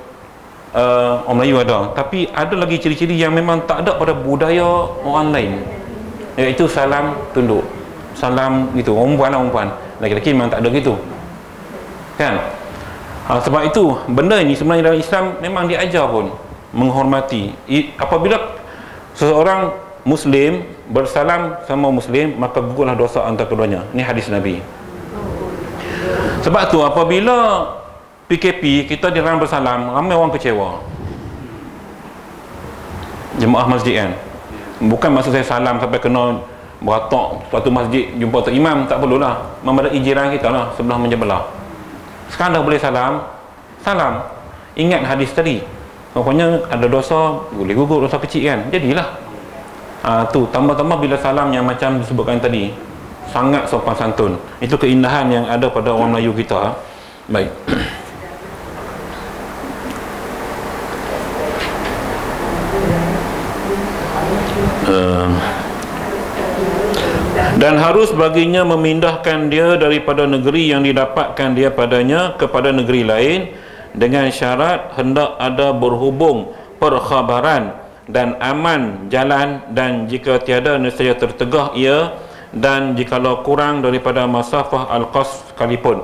orang Melayu ada, tapi ada lagi ciri-ciri yang memang tak ada pada budaya orang lain, iaitu salam tunduk, salam gitu. Orang perempuan, laki-laki memang tak ada gitu kan. Sebab itu benda ini sebenarnya dalam Islam memang diajar pun menghormati. Apabila seseorang Muslim bersalam sama Muslim, maka gugurlah dosa antara keduanya. Ini hadis Nabi. Sebab tu apabila PKP kita dilarang bersalam, ramai orang kecewa. Jemaah masjid kan, bukan maksud saya salam sampai kena beratok suatu masjid jumpa Tok Imam, tak perlulah. Memadai jiran kita lah, sebelah menyebelah. Sekarang dah boleh salam. Ingat hadis tadi, pokoknya ada dosa, boleh gugur dosa kecil kan. Jadilah tu tambah-tambah bila salam yang macam disebutkan tadi, sangat sopan santun. Itu keindahan yang ada pada orang Melayu kita. Baik. Dan harus baginya memindahkan dia daripada negeri yang didapatkan dia padanya kepada negeri lain, dengan syarat hendak ada berhubung perkhabaran dan aman jalan, dan jika tiada nescaya tertegah ia, dan jikalau kurang daripada masafah al-qasd sekalipun,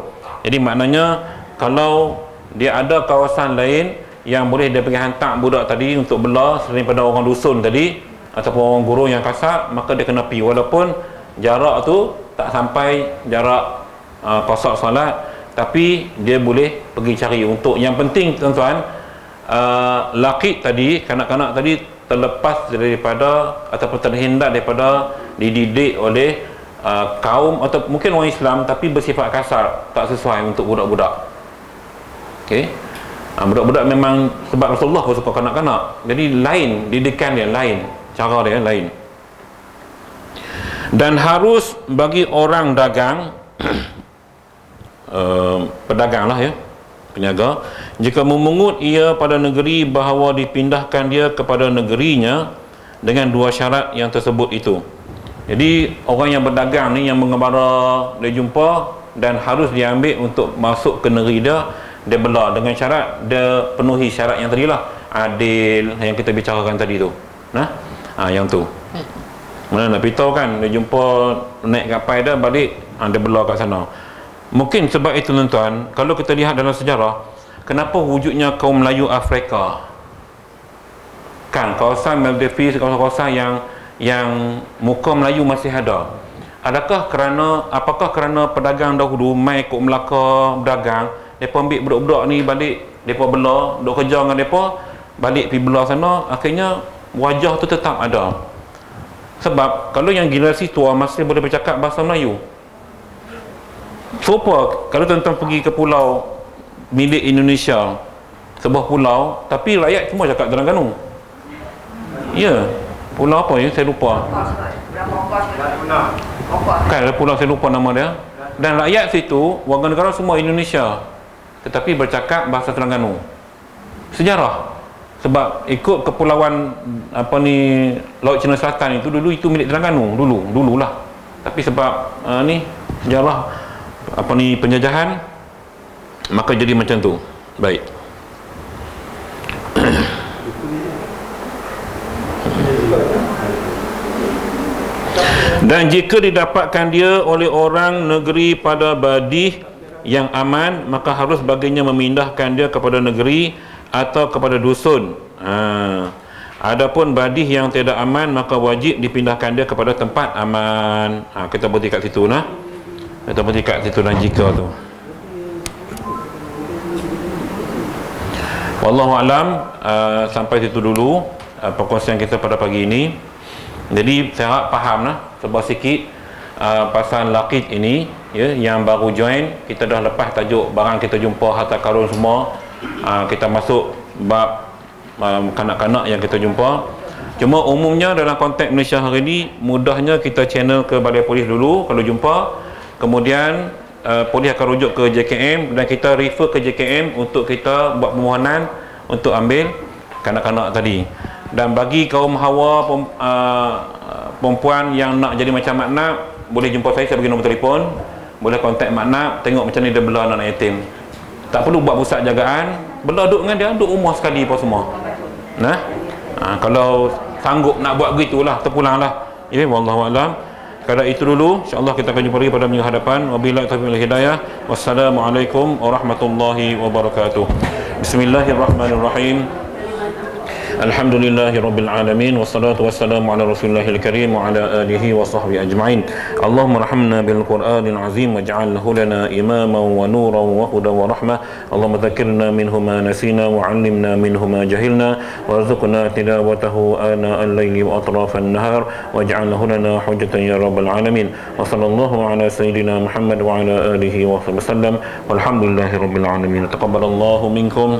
Jadi maknanya kalau dia ada kawasan lain yang boleh dia pergi hantar budak tadi untuk bela selain pada orang dusun tadi ataupun orang guru yang kasar, maka dia kena pergi walaupun jarak tu tak sampai jarak qasar solat, tapi dia boleh pergi cari. Untuk yang penting tuan-tuan, laqit tadi, kanak-kanak tadi terlepas daripada ataupun terhindar daripada dididik oleh kaum atau mungkin orang Islam tapi bersifat kasar, tak sesuai untuk budak-budak. Okey. Budak-budak memang sebab Rasulullah pun suka kanak-kanak, jadi lain didikan dia, lain cara dia, lain. Dan harus bagi orang dagang pedagang lah ya, peniaga, jika memungut ia pada negeri bahawa dipindahkan dia kepada negerinya dengan dua syarat yang tersebut itu. Jadi orang yang berdagang ni, yang mengembara, dia jumpa dan harus diambil untuk masuk ke negeri dia, dia bela dengan syarat dia penuhi syarat yang tadi lah, adil yang kita bicarakan tadi tu. Yang tu mana nak beritahu kan, dia jumpa naik kapal dia balik, dia bela kat sana. Mungkin sebab itu tuan-tuan, kalau kita lihat dalam sejarah, kenapa wujudnya kaum Melayu Afrika kan, kawasan Maldives, kawasan-kawasan yang muka Melayu masih ada. Apakah kerana pedagang dahulu mai ikut Melaka berdagang, mereka ambil budak-budak ni balik, mereka bela, duk kerja dengan mereka, balik pergi bela sana, akhirnya wajah tu tetap ada. Sebab kalau yang generasi tua masih boleh bercakap bahasa Melayu. Serupa kalau tuan-tuan pergi ke pulau milik Indonesia, sebuah pulau, tapi rakyat semua cakap Terengganu. Ya, pulau apa ya, saya lupa. Kan ada pulau, saya lupa nama dia. Dan rakyat situ, warga negara semua Indonesia, tetapi bercakap bahasa Terengganu. Sejarah. Sebab ikut kepulauan Laut Cina Selatan itu dulu itu milik Terengganu dululah. Tapi sebab sejarah penjajahan, maka jadi macam tu. Baik. Dan jika didapatkan dia oleh orang negeri pada badih yang aman, maka harus baginya memindahkan dia kepada negeri atau kepada dusun. Adapun badih yang tidak aman, maka wajib dipindahkan dia kepada tempat aman. Kita berhenti kat situ nah. Kita berhenti kat situ dan jika tu. Wallahu alam, sampai situ dulu perkongsian kita pada pagi ini. Jadi saya harap faham lah sebuah sikit pasal laqit ini ya, yang baru join. Kita dah lepas tajuk barang kita jumpa harta karun semua. Kita masuk bab kanak-kanak yang kita jumpa. Cuma umumnya dalam konteks Malaysia hari ini, mudahnya kita channel ke balai polis dulu kalau jumpa, kemudian polis akan rujuk ke JKM dan kita refer ke JKM untuk kita buat permohonan untuk ambil kanak-kanak tadi. Dan bagi kaum hawa perempuan yang nak jadi macam Mak Nap, boleh jumpa saya bagi nombor telefon, boleh kontak Mak Nap, tengok macam ni dia bela anak yatim. Tak perlu buat pusat jagaan, bela duduk dengan dia, duduk rumah sekali apa semua. Kalau sanggup nak buat begitulah, terpulanglah. Ya, wallahu a'lam. Kalau itu dulu, insya-Allah kita akan jumpa lagi pada minggu hadapan. Wabillahi taufiq wal hidayah. Wassalamualaikum warahmatullahi wabarakatuh. Bismillahirrahmanirrahim. Alhamdulillahi Rabbil Alamin. Wassalatu wassalamu ala Rasulillahil Karim wa ala alihi wa sahbihi ajma'in. Allahumma rahamna bil Qur'anil azim waj'alhu lana imaman wa nuran wa hudan wa rahmah. Allahumma dzakirna minhu ma nasina wa 'allimna minhu ma jahilna warzuqna tilawatahu ana al-laili wa atrafan nahar waj'alhu lana hujjatan ya Rabbal Alamin. Wa sallallahu ala sayyidina Muhammad wa ala alihi wa sallam. Walhamdulillahi Rabbil Alamin. Taqabbalallahu minkum.